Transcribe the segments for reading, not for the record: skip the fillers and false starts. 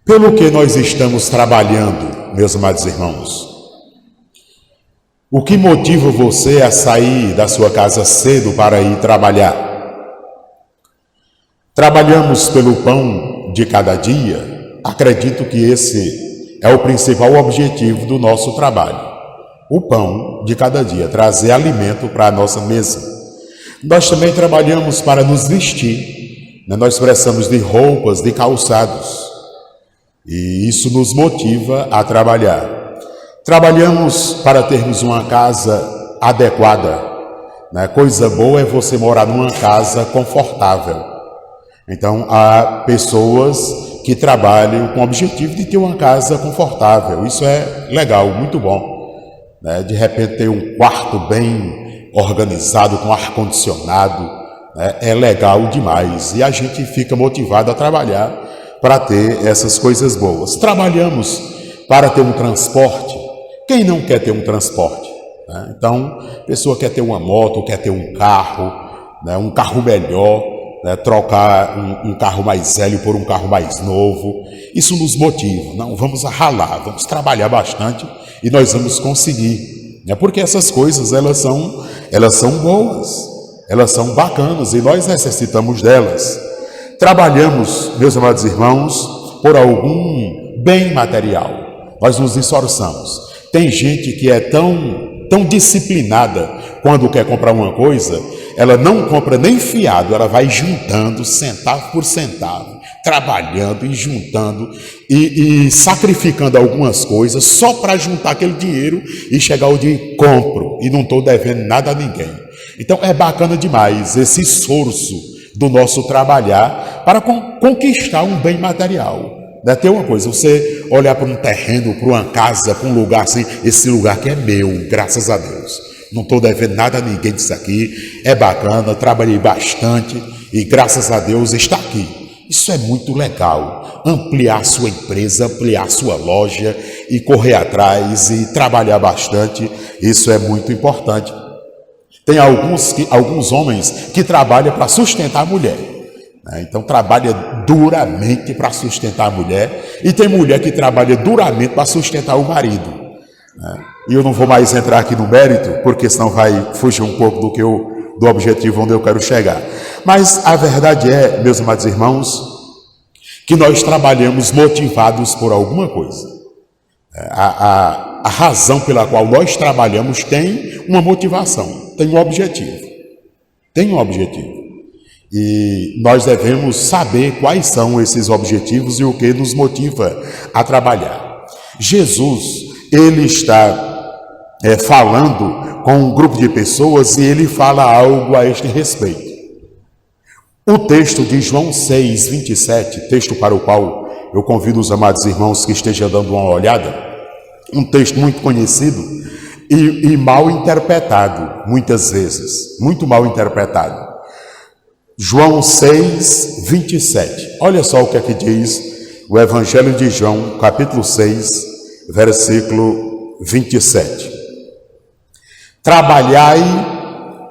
Pelo que nós estamos trabalhando, meus amados irmãos? O que motiva você a sair da sua casa cedo para ir trabalhar? Trabalhamos pelo pão de cada dia? Acredito que esse é o principal objetivo do nosso trabalho. O pão de cada dia, trazer alimento para a nossa mesa. Nós também trabalhamos para nos vestir, né? Nós precisamos de roupas, de calçados. E isso nos motiva a trabalhar. Trabalhamos para termos uma casa adequada, né? Coisa boa é você morar numa casa confortável. Então, há pessoas que trabalham com o objetivo de ter uma casa confortável. Isso é legal, muito bom, né? De repente ter um quarto bem organizado, com ar-condicionado, né? É legal demais. E a gente fica motivado a trabalhar para ter essas coisas boas. Trabalhamos para ter um transporte. Quem não quer ter um transporte, né? Então, a pessoa quer ter uma moto, quer ter um carro, né? Um carro melhor, né? Trocar um carro mais velho por um carro mais novo. Isso nos motiva. Não, vamos ralar, vamos trabalhar bastante e nós vamos conseguir, né? Porque essas coisas, elas são boas, elas são bacanas e nós necessitamos delas. Trabalhamos, meus amados irmãos, por algum bem material. Nós nos esforçamos. Tem gente que é tão disciplinada quando quer comprar uma coisa, ela não compra nem fiado, ela vai juntando centavo por centavo, trabalhando e juntando e sacrificando algumas coisas só para juntar aquele dinheiro e chegar ao dia compro e não estou devendo nada a ninguém. Então é bacana demais esse esforço do nosso trabalhar para conquistar um bem material. Tem uma coisa, você olhar para um terreno, para uma casa, para um lugar assim, esse lugar que é meu, graças a Deus. Não estou devendo nada a ninguém disso aqui, é bacana, trabalhei bastante e graças a Deus está aqui. Isso é muito legal, ampliar sua empresa, ampliar sua loja e correr atrás e trabalhar bastante, isso é muito importante. Tem alguns homens que trabalham para sustentar a mulher. Então trabalha duramente para sustentar a mulher e tem mulher que trabalha duramente para sustentar o marido. E eu não vou mais entrar aqui no mérito, porque senão vai fugir um pouco do objetivo onde eu quero chegar. Mas a verdade é, meus amados irmãos, que nós trabalhamos motivados por alguma coisa. A razão pela qual nós trabalhamos tem uma motivação, tem um objetivo. Tem um objetivo. E nós devemos saber quais são esses objetivos e o que nos motiva a trabalhar. Jesus, ele está falando com um grupo de pessoas e ele fala algo a este respeito. O texto de João 6, 27, texto para o qual eu convido os amados irmãos que estejam dando uma olhada, um texto muito conhecido e mal interpretado, muitas vezes, muito mal interpretado. João 6, 27. Olha só o que aqui diz o Evangelho de João, capítulo 6, versículo 27. Trabalhai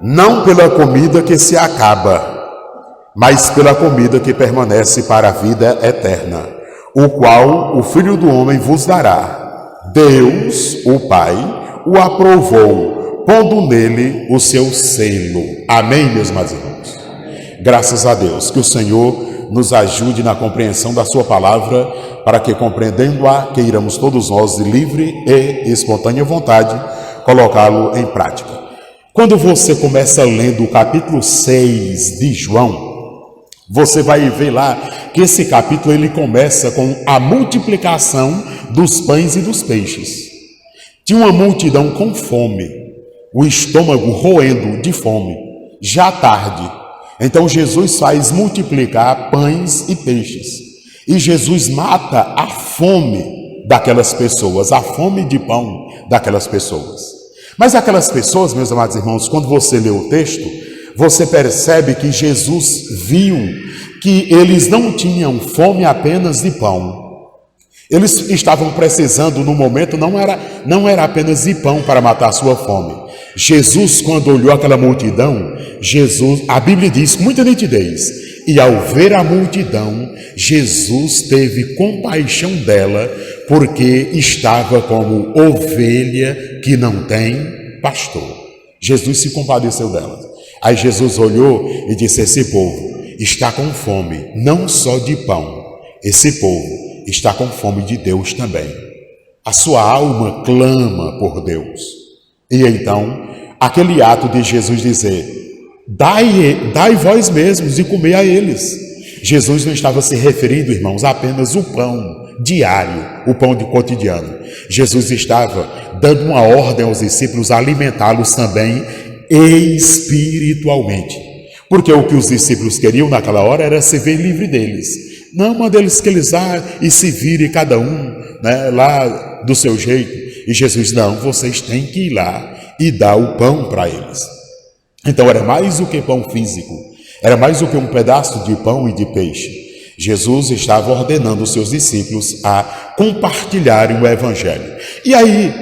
não pela comida que se acaba, mas pela comida que permanece para a vida eterna, o qual o Filho do Homem vos dará. Deus, o Pai, o aprovou, pondo nele o seu selo. Amém, meus amados irmãos? Graças a Deus, que o Senhor nos ajude na compreensão da sua palavra, para que, compreendendo-a, queiramos todos nós, de livre e espontânea vontade, colocá-lo em prática. Quando você começa lendo o capítulo 6 de João, você vai ver lá que esse capítulo ele começa com a multiplicação dos pães e dos peixes. Tinha uma multidão com fome, o estômago roendo de fome, já tarde. Então Jesus faz multiplicar pães e peixes. E Jesus mata a fome daquelas pessoas, a fome de pão daquelas pessoas. Mas aquelas pessoas, meus amados irmãos, quando você lê o texto, você percebe que Jesus viu que eles não tinham fome apenas de pão. Eles estavam precisando, no momento, não era apenas de pão para matar a sua fome. Jesus, quando olhou aquela multidão, a Bíblia diz com muita nitidez, e ao ver a multidão, Jesus teve compaixão dela, porque estava como ovelha que não tem pastor. Jesus se compadeceu dela. Aí Jesus olhou e disse: esse povo está com fome, não só de pão, esse povo está com fome de Deus também. A sua alma clama por Deus. E então, aquele ato de Jesus dizer: dai vós mesmos e comei a eles. Jesus não estava se referindo, irmãos, apenas o pão diário, o pão de cotidiano. Jesus estava dando uma ordem aos discípulos alimentá-los também espiritualmente. Porque o que os discípulos queriam naquela hora era se ver livre deles. Não, manda eles que eles vá e se virem cada um, né, lá do seu jeito. E Jesus: não, vocês têm que ir lá e dar o pão para eles. Então era mais do que pão físico, era mais do que um pedaço de pão e de peixe. Jesus estava ordenando os seus discípulos a compartilharem o Evangelho. E aí,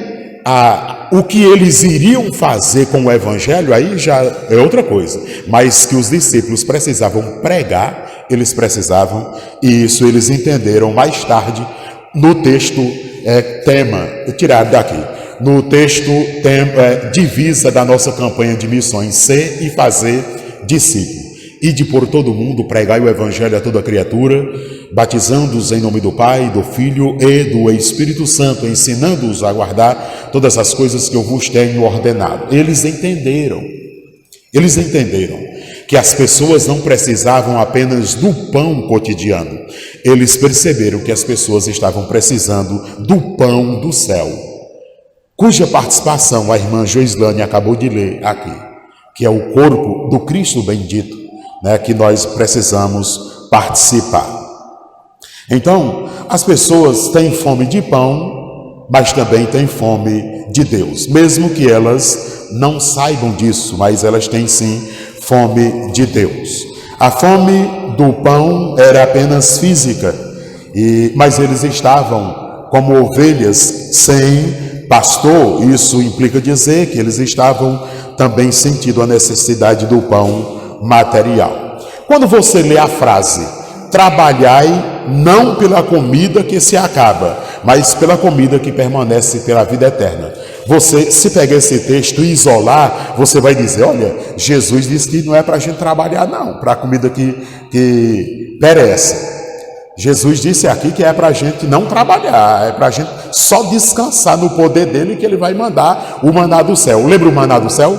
o que eles iriam fazer com o Evangelho, aí já é outra coisa. Mas que os discípulos precisavam pregar, eles precisavam, e isso eles entenderam mais tarde no texto tema, tirado daqui. No texto divisa da nossa campanha de missões, ser e fazer discípulo. Ide por todo o mundo, pregai o Evangelho a toda criatura, batizando-os em nome do Pai, do Filho e do Espírito Santo, ensinando-os a guardar todas as coisas que eu vos tenho ordenado. Eles entenderam que as pessoas não precisavam apenas do pão cotidiano. Eles perceberam que as pessoas estavam precisando do pão do céu, cuja participação a irmã Joislane acabou de ler aqui, que é o corpo do Cristo bendito, né, que nós precisamos participar. Então, as pessoas têm fome de pão, mas também têm fome de Deus, mesmo que elas não saibam disso, mas elas têm sim fome de Deus. A fome do pão era apenas física, mas eles estavam como ovelhas sem pastor. Isso implica dizer que eles estavam também sentindo a necessidade do pão material. Quando você lê a frase: trabalhai não pela comida que se acaba, mas pela comida que permanece pela vida eterna. Você, se pegar esse texto e isolar, você vai dizer: olha, Jesus disse que não é para a gente trabalhar não, para a comida que perece. Jesus disse aqui que é para a gente não trabalhar, é para a gente só descansar no poder dele, que ele vai mandar o maná do céu. Lembra o maná do céu?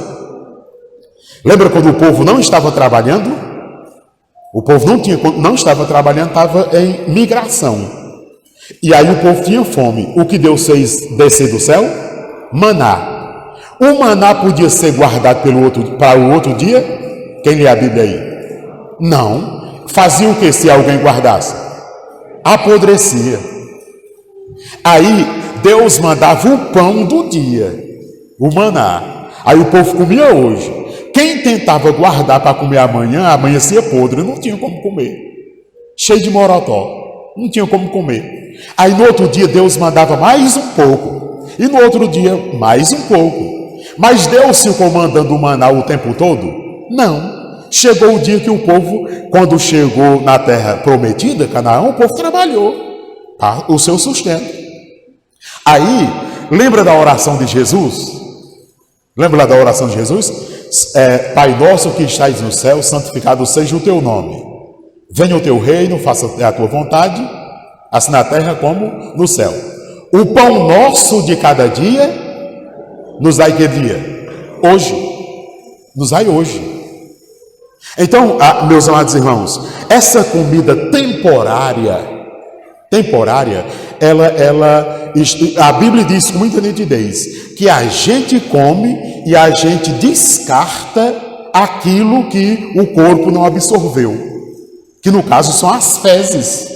Lembra quando o povo não estava trabalhando? O povo não estava trabalhando, estava em migração. E aí o povo tinha fome. O que Deus fez descer do céu? Maná. O maná podia ser guardado para o outro dia? Quem lê a Bíblia aí? Não. Fazia o que se alguém guardasse? Apodrecia. Aí Deus mandava o pão do dia, o maná. Aí o povo comia hoje. Quem tentava guardar para comer amanhã, amanhecia podre, não tinha como comer. Cheio de morotó, não tinha como comer. Aí no outro dia Deus mandava mais um pouco. E no outro dia mais um pouco. Mas Deus ficou mandando o maná o tempo todo? Não. Chegou o dia que o povo, quando chegou na terra prometida, Canaã, o povo trabalhou o seu sustento. Aí, lembra da oração de Jesus? Lembra lá da oração de Jesus? Pai nosso que estais no céu, santificado seja o teu nome. Venha o teu reino, faça a tua vontade, assim na terra como no céu. O pão nosso de cada dia, nos dai que dia? Hoje. Nos dai hoje. Então, meus amados irmãos, essa comida temporária, a Bíblia diz com muita nitidez que a gente come e a gente descarta aquilo que o corpo não absorveu, que no caso são as fezes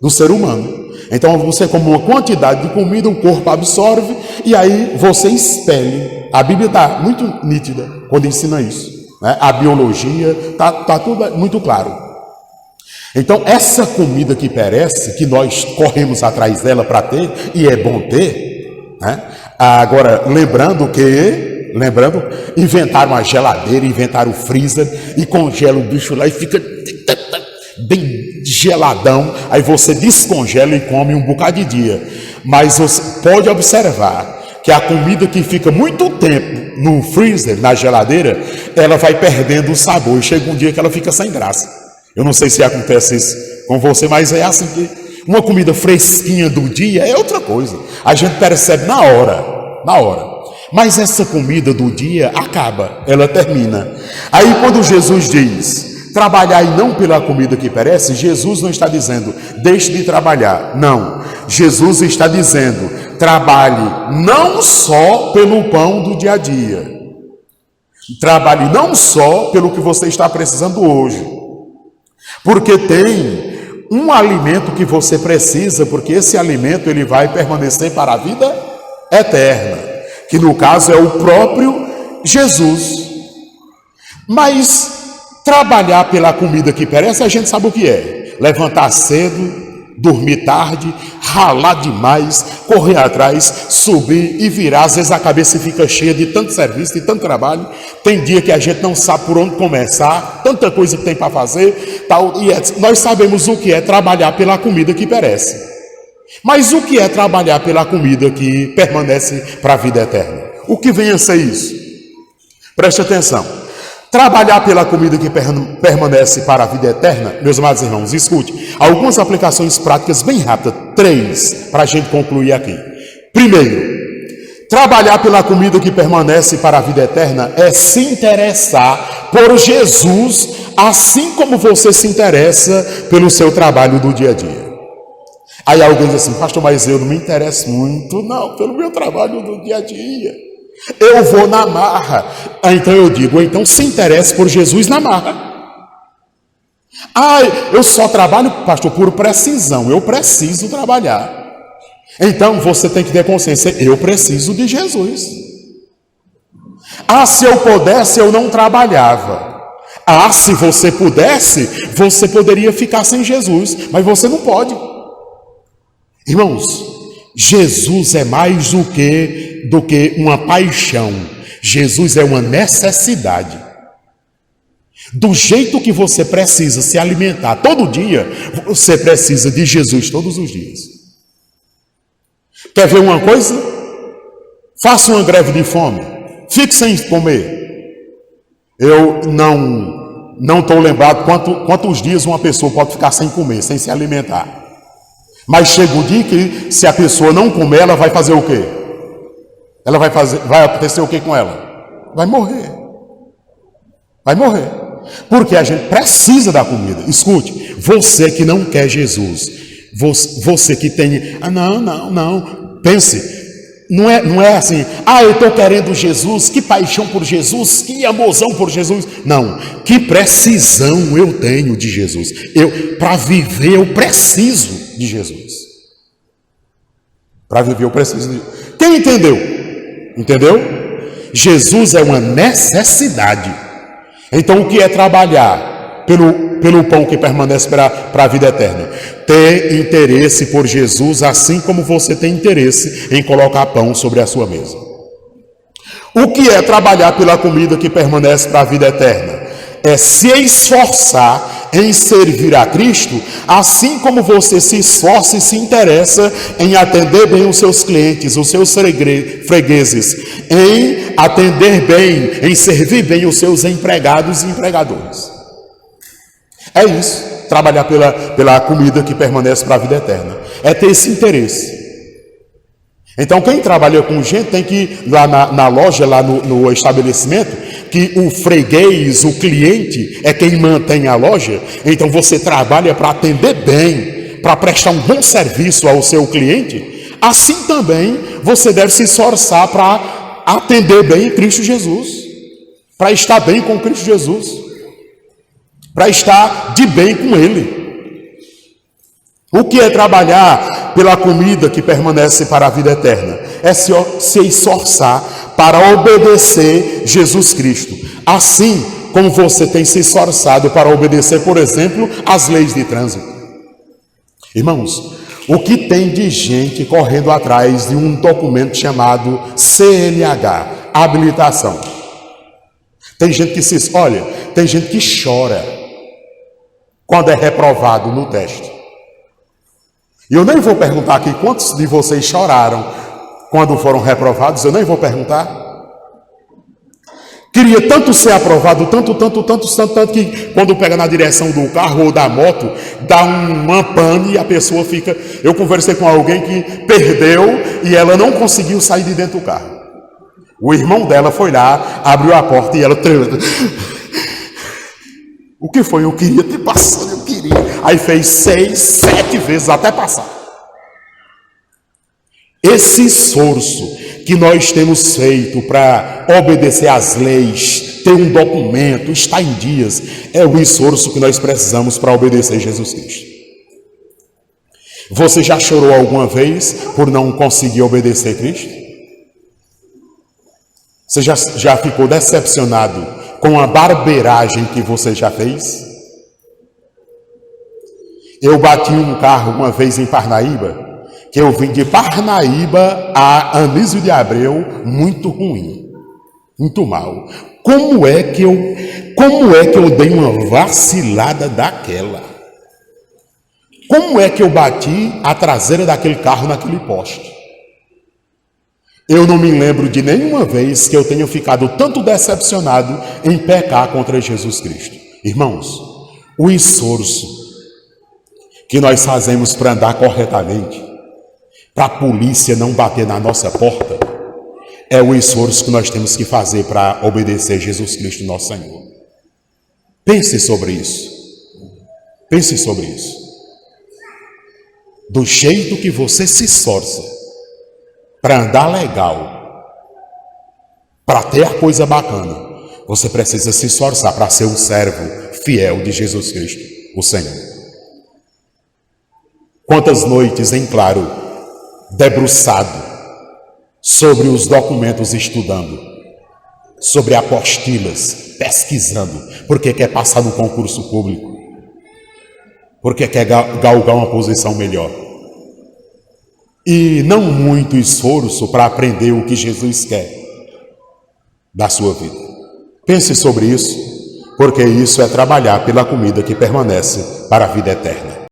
do ser humano. Então você come uma quantidade de comida, o corpo absorve e aí você expele. A Bíblia está muito nítida quando ensina isso, né? A biologia está tudo muito claro. Então, essa comida que perece, que nós corremos atrás dela para ter, e é bom ter, né? Agora, lembrando, inventaram a geladeira, inventaram o freezer e congela o bicho lá e fica bem geladão. Aí você descongela e come um bocado de dia. Mas você pode observar que a comida que fica muito tempo no freezer, na geladeira, ela vai perdendo o sabor e chega um dia que ela fica sem graça. Eu não sei se acontece isso com você, mas é assim que uma comida fresquinha do dia é outra coisa. A gente percebe na hora. Mas essa comida do dia acaba, ela termina. Aí quando Jesus diz, trabalhai não pela comida que perece, Jesus não está dizendo, deixe de trabalhar. Não, Jesus está dizendo, trabalhe não só pelo pão do dia a dia. Trabalhe não só pelo que você está precisando hoje. Porque tem um alimento que você precisa, porque esse alimento ele vai permanecer para a vida eterna, que no caso é o próprio Jesus. Mas trabalhar pela comida que perece, a gente sabe o que é: levantar cedo, dormir tarde, ralar demais, correr atrás, subir e virar. Às vezes a cabeça fica cheia de tanto serviço, de tanto trabalho. Tem dia que a gente não sabe por onde começar, tanta coisa que tem para fazer, tal. E nós sabemos o que é trabalhar pela comida que perece. Mas o que é trabalhar pela comida que permanece para a vida eterna? O que vem a ser isso? Preste atenção. Trabalhar pela comida que permanece para a vida eterna, meus amados irmãos, escute, algumas aplicações práticas bem rápidas, 3, para a gente concluir aqui. Primeiro, trabalhar pela comida que permanece para a vida eterna é se interessar por Jesus, assim como você se interessa pelo seu trabalho do dia a dia. Aí alguém diz assim, pastor, mas eu não me interesso muito, não, pelo meu trabalho do dia a dia. Eu vou na marra. Então eu digo, então se interesse por Jesus na marra. Eu só trabalho, pastor, por precisão. Eu preciso trabalhar. Então você tem que ter consciência, eu preciso de Jesus. Se eu pudesse, eu não trabalhava. Se você pudesse, você poderia ficar sem Jesus, mas você não pode. Irmãos, Jesus é mais do que uma paixão. Jesus é uma necessidade. Do jeito que você precisa se alimentar todo dia, você precisa de Jesus todos os dias. Quer ver uma coisa? Faça uma greve de fome. Fique sem comer. Eu não estou lembrado quantos dias uma pessoa pode ficar sem comer, sem se alimentar. Mas chega o dia que, se a pessoa não comer, ela vai fazer o quê? Vai acontecer o quê com ela? Vai morrer. Porque a gente precisa da comida. Escute, você que não quer Jesus, você que tem... Não. Pense, não é assim, eu estou querendo Jesus, que paixão por Jesus, que amorzão por Jesus. Não, que precisão eu tenho de Jesus. Para viver, eu preciso de Jesus. Para viver eu preciso de... Quem entendeu? Entendeu? Jesus é uma necessidade. Então o que é trabalhar pelo pão que permanece para a vida eterna? Ter interesse por Jesus, assim como você tem interesse em colocar pão sobre a sua mesa. O que é trabalhar pela comida que permanece para a vida eterna? É se esforçar em servir a Cristo, assim como você se esforça e se interessa em atender bem os seus clientes, os seus fregueses, em atender bem, em servir bem os seus empregados e empregadores. É isso, trabalhar pela comida que permanece para a vida eterna. É ter esse interesse. Então quem trabalha com gente tem que ir lá na loja, lá no estabelecimento, que o freguês, o cliente é quem mantém a loja. Então você trabalha para atender bem, para prestar um bom serviço ao seu cliente. Assim também você deve se esforçar para atender bem Cristo Jesus, para estar bem com Cristo Jesus, para estar de bem com Ele. O que é trabalhar pela comida que permanece para a vida eterna? É se esforçar para obedecer Jesus Cristo. Assim como você tem se esforçado para obedecer, por exemplo, as leis de trânsito. Irmãos, O que tem de gente correndo atrás de um documento chamado CNH, habilitação. Tem gente que tem gente que chora quando é reprovado no teste. E eu nem vou perguntar aqui quantos de vocês choraram quando foram reprovados, eu nem vou perguntar. Queria tanto ser aprovado, tanto, que quando pega na direção do carro ou da moto, dá uma pane e a pessoa fica... Eu conversei com alguém que perdeu e ela não conseguiu sair de dentro do carro. O irmão dela foi lá, abriu a porta e ela tremendo. O que foi? Eu queria ter passado, eu queria. Aí fez 6, 7 vezes até passar. Esse esforço que nós temos feito para obedecer às leis, ter um documento, estar em dias, é o esforço que nós precisamos para obedecer Jesus Cristo. Você já chorou alguma vez por não conseguir obedecer Cristo? Você já ficou decepcionado com a barbeiragem que você já fez? Eu bati um carro uma vez em Parnaíba, que eu vim de Parnaíba a Anísio de Abreu, muito ruim, muito mal. Como é que eu dei uma vacilada daquela? Como é que eu bati a traseira daquele carro naquele poste? Eu não me lembro de nenhuma vez que eu tenha ficado tanto decepcionado em pecar contra Jesus Cristo. Irmãos, o esforço que nós fazemos para andar corretamente, para a polícia não bater na nossa porta, é o esforço que nós temos que fazer para obedecer Jesus Cristo, nosso Senhor. Pense sobre isso. Pense sobre isso. Do jeito que você se esforça para andar legal, para ter a coisa bacana, você precisa se esforçar para ser um servo fiel de Jesus Cristo, o Senhor. Quantas noites em claro, debruçado sobre os documentos, estudando, sobre apostilas, pesquisando, porque quer passar no concurso público, porque quer galgar uma posição melhor. E não muito esforço para aprender o que Jesus quer da sua vida. Pense sobre isso, porque isso é trabalhar pela comida que permanece para a vida eterna.